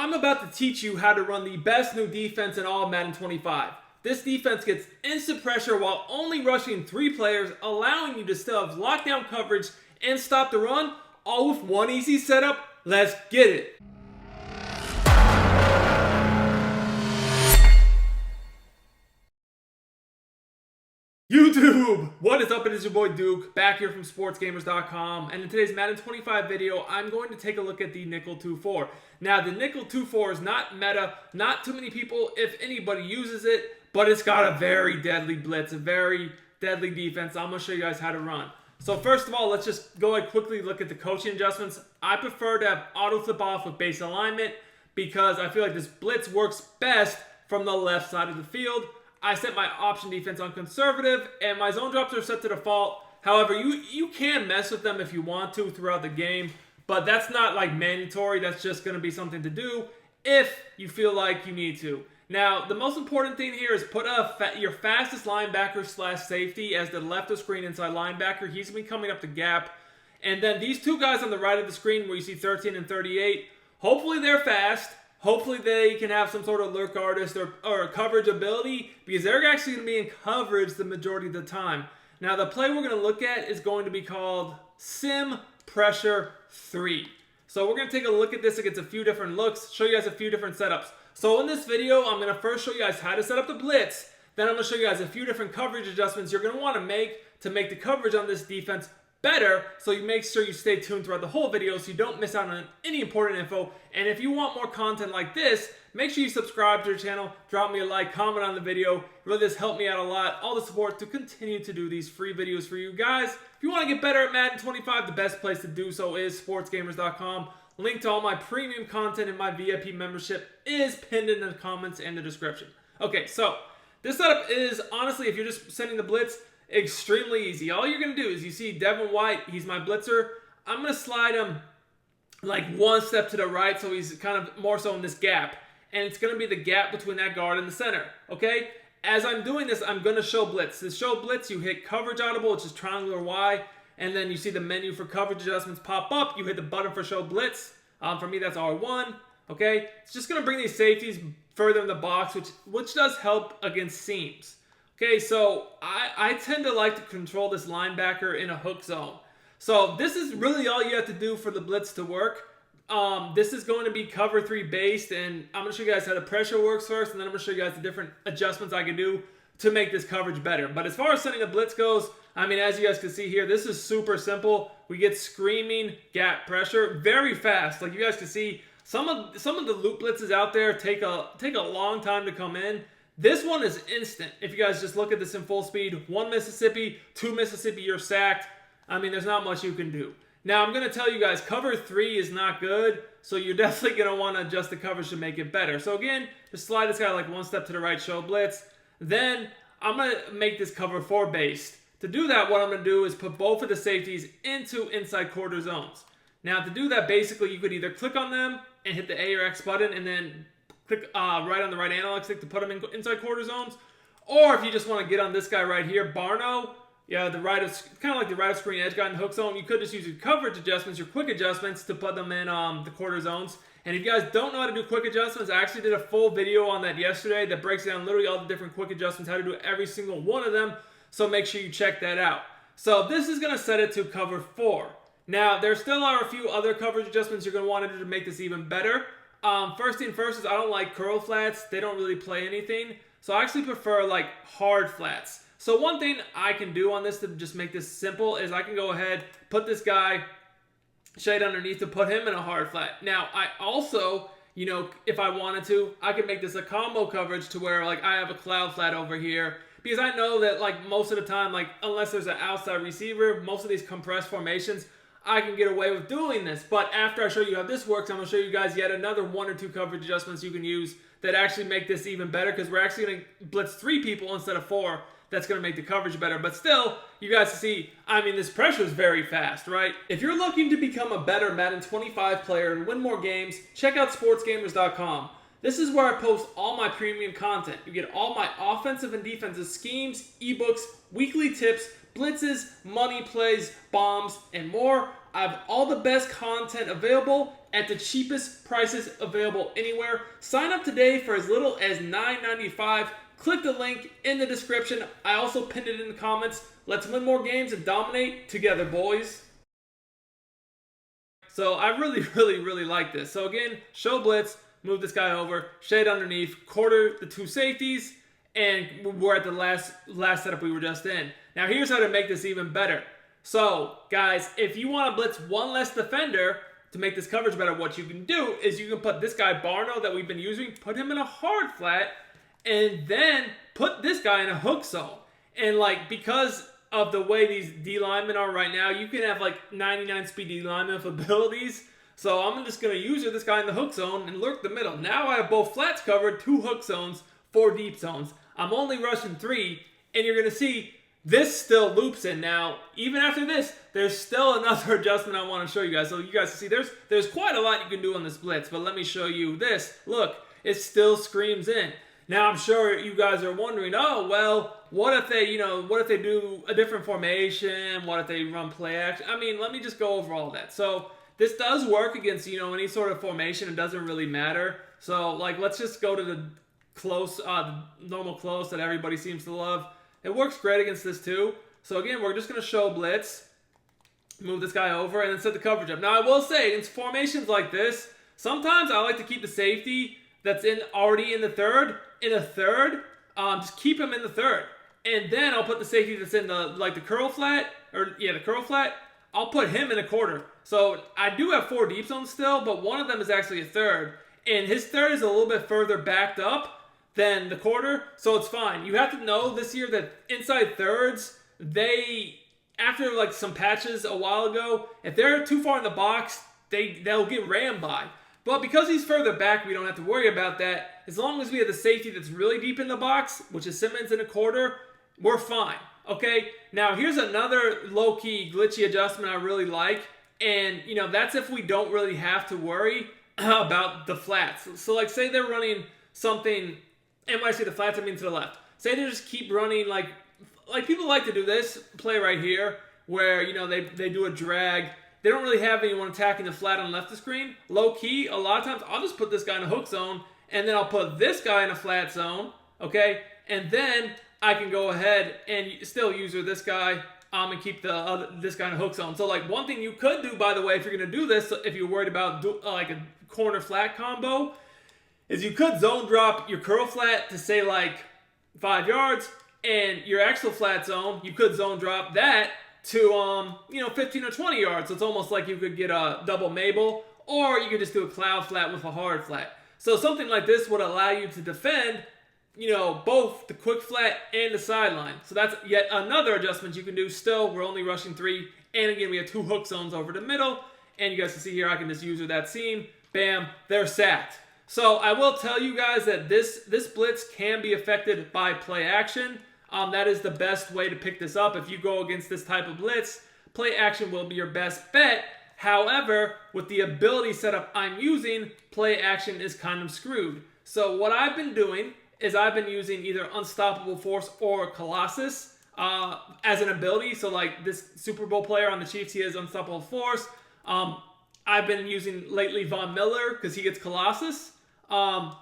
I'm about to teach you how to run the best new defense in all of Madden 25. This defense gets instant pressure while only rushing 3 players, allowing you to still have lockdown coverage and stop the run, all with one easy setup. Let's get it. YouTube! What is up? It is your boy Duke, back here from sportsgamers.com, and in today's Madden 25 video, I'm going to take a look at the nickel 2-4. Now, the nickel 2-4 is not meta, not too many people, if anybody, uses it, but it's got a very deadly blitz, a very deadly defense. I'm going to show you guys how to run. So first of all, let's just go and quickly look at the coaching adjustments. I prefer to have auto flip off with base alignment because I feel like this blitz works best from the left side of the field. I set my option defense on conservative, and my zone drops are set to default. However, you can mess with them if you want to throughout the game, but that's not like mandatory. That's just going to be something to do if you feel like you need to. Now, the most important thing here is put your fastest linebacker / safety as the left of screen inside linebacker. He's going to be coming up the gap. And then these two guys on the right of the screen where you see 13 and 38, hopefully they're fast. Hopefully they can have some sort of lurk artist or coverage ability because they're actually going to be in coverage the majority of the time. Now the play we're going to look at is going to be called Sim Pressure 3. So we're going to take a look at this against a few different looks, show you guys a few different setups. So in this video, I'm going to first show you guys how to set up the blitz. Then I'm going to show you guys a few different coverage adjustments you're going to want to make the coverage on this defense better, so you make sure you stay tuned throughout the whole video so you don't miss out on any important info. And if you want more content like this, make sure you subscribe to the channel, drop me a like, comment on the video. It really does help me out a lot. All the support to continue to do these free videos for you guys. If you want to get better at Madden 25, the best place to do so is sportsgamers.com. Link to all my premium content and my VIP membership is pinned in the comments and the description. Okay, so this setup is, honestly, if you're just sending the blitz, extremely easy. All you're going to do is you see Devin White, he's my blitzer. I'm going to slide him like one step to the right so he's kind of more so in this gap. And it's going to be the gap between that guard and the center. Okay? As I'm doing this, I'm going to show blitz. To show blitz, you hit coverage audible, which is triangle or Y. And then you see the menu for coverage adjustments pop up. You hit the button for show blitz. For me, that's R1. Okay? It's just going to bring these safeties further in the box, which does help against seams. Okay, so I tend to like to control this linebacker in a hook zone. So this is really all you have to do for the blitz to work. This is going to be cover 3 based, and I'm going to show you guys how the pressure works first, and then I'm going to show you guys the different adjustments I can do to make this coverage better. But as far as setting a blitz goes, I mean, as you guys can see here, this is super simple. We get screaming gap pressure very fast. Like you guys can see, some of the loop blitzes out there take a long time to come in. This one is instant. If you guys just look at this in full speed, 1 Mississippi, 2 Mississippi, you're sacked. I mean, there's not much you can do. Now, I'm going to tell you guys, cover 3 is not good, so you're definitely going to want to adjust the coverage to make it better. So again, just slide this guy like one step to the right, show blitz. Then I'm going to make this cover 4 based. To do that, what I'm going to do is put both of the safeties into inside quarter zones. Now, to do that, basically, you could either click on them and hit the A or X button and then click right on the right analog stick to put them in inside quarter zones. Or if you just want to get on this guy right here, Barno, yeah, kind of like the right of screen edge guy in the hook zone, you could just use your coverage adjustments, your quick adjustments to put them in the quarter zones. And if you guys don't know how to do quick adjustments, I actually did a full video on that yesterday that breaks down literally all the different quick adjustments, how to do every single one of them. So make sure you check that out. So this is going to set it to cover 4. Now, there still are a few other coverage adjustments you're going to want to do to make this even better. First thing first is I don't like curl flats. They don't really play anything. So I actually prefer like hard flats. So one thing I can do on this to just make this simple is I can go ahead, put this guy shade underneath to put him in a hard flat. Now I also, if I wanted to, I could make this a combo coverage to where like I have a cloud flat over here. Because I know that like most of the time, like unless there's an outside receiver, most of these compressed formations, I can get away with doing this. But after I show you how this works, I'm going to show you guys yet another 1 or 2 coverage adjustments you can use that actually make this even better, because we're actually going to blitz 3 people instead of 4. That's going to make the coverage better. But still, you guys see, I mean, this pressure is very fast, right? If you're looking to become a better Madden 25 player and win more games, check out sportsgamers.com. This is where I post all my premium content. You get all my offensive and defensive schemes, ebooks, weekly tips, blitzes, money plays, bombs, and more. I have all the best content available, at the cheapest prices available anywhere. Sign up today for as little as $9.95. Click the link in the description. I also pinned it in the comments. Let's win more games and dominate together, boys. So I really like this. So again, show blitz, move this guy over, shade underneath, quarter the two safeties, and we're at the last setup we were just in. Now here's how to make this even better. So guys, if you want to blitz one less defender to make this coverage better, what you can do is you can put this guy Barno that we've been using, put him in a hard flat, and then put this guy in a hook zone. And like, because of the way these D linemen are right now, you can have like 99 speed D linemen with abilities. So I'm just going to use this guy in the hook zone and lurk the middle. Now I have both flats covered, 2 hook zones, 4 deep zones. I'm only rushing 3, and you're going to see this still loops in. Now, even after this, there's still another adjustment I want to show you guys. So you guys can see there's quite a lot you can do on this blitz, but let me show you this. Look, it still screams in. Now, I'm sure you guys are wondering, oh, well, what if they do a different formation? What if they run play action? I mean, let me just go over all that. So this does work against, any sort of formation. It doesn't really matter. So, like, let's just go to the close, normal close that everybody seems to love. It works great against this too. So again, we're just going to show blitz, move this guy over, and then set the coverage up. Now I will say, in formations like this, sometimes I like to keep the safety that's already in the third, just keep him in the third. And then I'll put the safety that's in the curl flat, the curl flat, I'll put him in a quarter. So I do have 4 deep zones still, but one of them is actually a third. And his third is a little bit further backed up than the quarter, so it's fine. You have to know this year that inside thirds, after like some patches a while ago, if they're too far in the box, they'll get rammed by. But because he's further back, we don't have to worry about that. As long as we have the safety that's really deep in the box, which is Simmons in a quarter, we're fine. Okay, now here's another low-key glitchy adjustment I really like, and that's if we don't really have to worry about the flats. So like, say they're running something. And when I say the flats, I mean to the left. Say they just keep running like people like to do this play right here, where they do a drag. They don't really have anyone attacking the flat on the left of the screen. Low key, a lot of times I'll just put this guy in a hook zone, and then I'll put this guy in a flat zone. Okay, and then I can go ahead and still use this guy and keep this guy in a hook zone. So like, one thing you could do, by the way, if you're gonna do this, if you're worried about like a corner flat combo, is you could zone drop your curl flat to say like 5 yards, and your actual flat zone, you could zone drop that to 15 or 20 yards. So it's almost like you could get a double Mabel, or you could just do a cloud flat with a hard flat. So something like this would allow you to defend, both the quick flat and the sideline. So that's yet another adjustment you can do. Still, we're only rushing 3, and again, we have 2 hook zones over the middle, and you guys can see here, I can just use that seam, bam, they're sacked. So I will tell you guys that this blitz can be affected by play action. That is the best way to pick this up. If you go against this type of blitz, play action will be your best bet. However, with the ability setup I'm using, play action is kind of screwed. So what I've been doing is I've been using either Unstoppable Force or Colossus as an ability. So like this Super Bowl player on the Chiefs, he has Unstoppable Force. I've been using lately Von Miller because he gets Colossus. And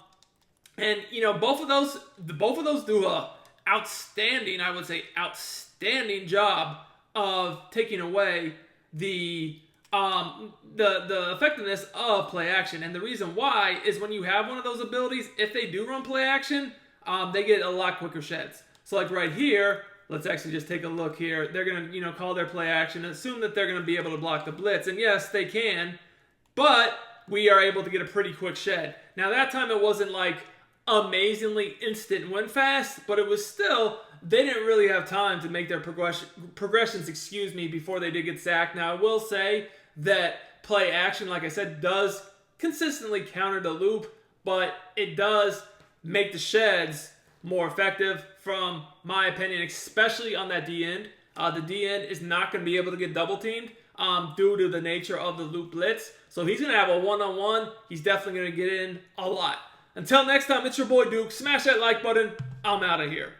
both of those do a outstanding, I would say, outstanding job of taking away the effectiveness of play action. And the reason why is when you have one of those abilities, if they do run play action, they get a lot quicker sheds. So like right here, let's actually just take a look here. They're gonna call their play action, assume that they're gonna be able to block the blitz, and yes, they can, but we are able to get a pretty quick shed. Now that time it wasn't like amazingly instant win fast, but it was still, they didn't really have time to make their progressions, before they did get sacked. Now I will say that play action, like I said, does consistently counter the loop, but it does make the sheds more effective from my opinion, especially on that D end. The D end is not going to be able to get double teamed due to the nature of the loop blitz. So he's going to have a one-on-one. He's definitely going to get in a lot. Until next time, it's your boy Duke. Smash that like button. I'm out of here.